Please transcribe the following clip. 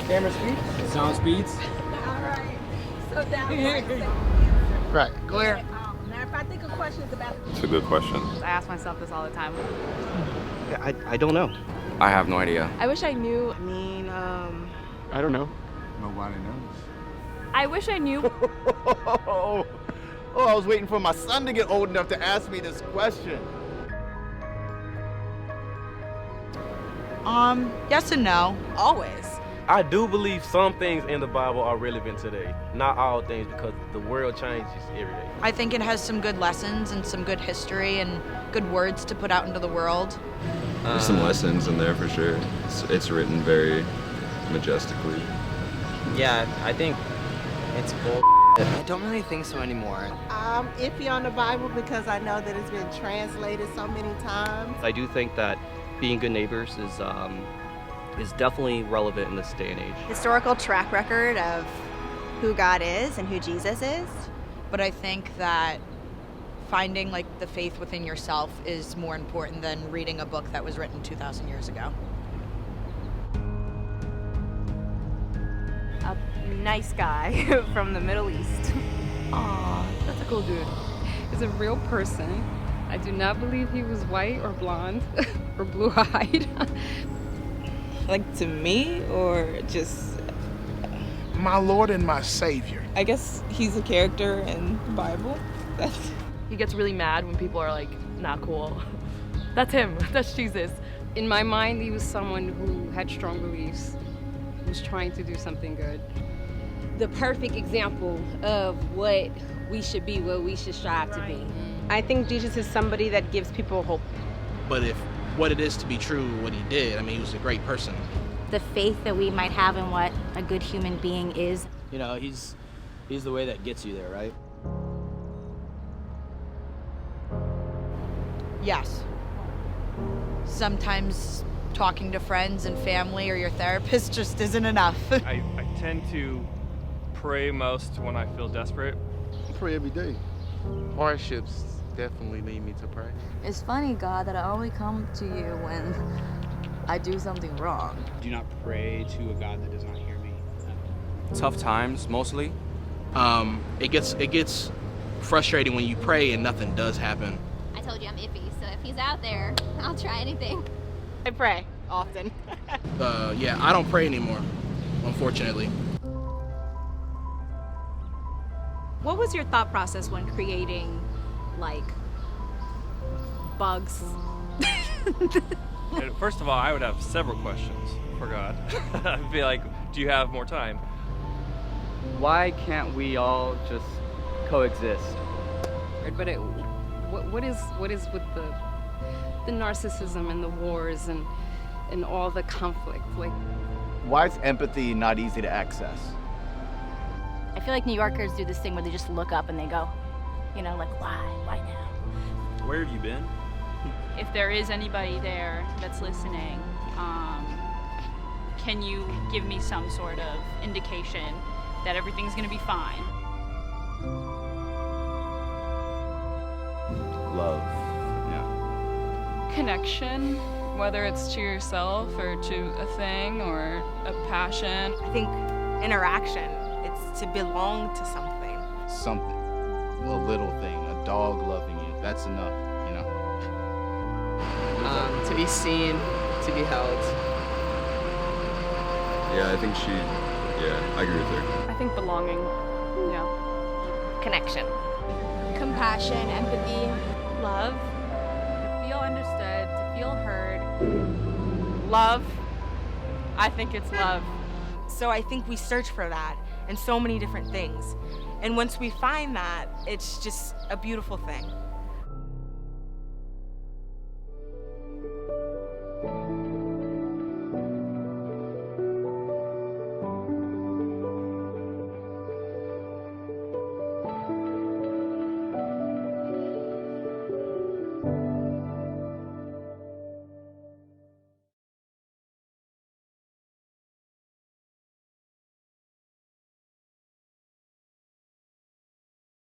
Camera speeds? Sound speeds? Alright. So down Right. Clear. Now if I think of questions about It's a good question. I ask myself this all the time. I don't know. I have no idea. I wish I knew. I don't know. Nobody knows. I wish I knew. Oh, I was waiting for my son to get old enough to ask me this question. Yes and no. Always. I do believe some things in the Bible are relevant today. Not all things, because the world changes every day. I think it has some good lessons and some good history and good words to put out into the world. There's some lessons in there for sure. It's written very majestically. Yeah, I think it's bull. I don't really think so anymore. I'm iffy on the Bible because I know that it's been translated so many times. I do think that being good neighbors is definitely relevant in this day and age. Historical track record of who God is and who Jesus is. But I think that finding like the faith within yourself is more important than reading a book that was written 2,000 years ago. A nice guy from the Middle East. Aw, that's a cool dude. He's a real person. I do not believe he was white or blonde or blue-eyed. Like to me, or just... My Lord and my Savior. I guess he's a character in the Bible. He gets really mad when people are like, not cool. That's him. That's Jesus. In my mind, he was someone who had strong beliefs, who was trying to do something good. The perfect example of what we should be, what we should strive to be. I think Jesus is somebody that gives people hope. But if what it is to be true, what he did, I mean, he was a great person. The faith that we might have in what a good human being is. You know, he's the way that gets you there, right? Yes. Sometimes talking to friends and family or your therapist just isn't enough. I tend to pray most when I feel desperate. I pray every day. Hardships definitely lead me to pray. It's funny, God, that I only come to you when I do something wrong. Do not pray to a God that does not hear me. Tough times, mostly. It gets frustrating when you pray and nothing does happen. I told you I'm iffy, so if he's out there, I'll try anything. I pray often. Yeah, I don't pray anymore, unfortunately. What was your thought process when creating, like, bugs? First of all, I would have several questions for God. I'd be like, do you have more time? Why can't we all just coexist? But what is with the narcissism and the wars and all the conflict? Like, Why is empathy not easy to access? I feel like New Yorkers do this thing where they just look up and they go, you know, like, why now? Where have you been? If there is anybody there that's listening, can you give me some sort of indication that everything's gonna be fine? Love. Yeah. connection, whether it's to yourself or to a thing or a passion. I think interaction. It's to belong to something. Something. A little thing. A dog loving you. That's enough, you know? To be seen, to be held. Yeah, I think I agree with her. I think belonging, yeah. Connection. Compassion, empathy. Love. To feel understood, to feel heard. Love. I think it's love. So I think we search for that in so many different things. And once we find that, it's just a beautiful thing.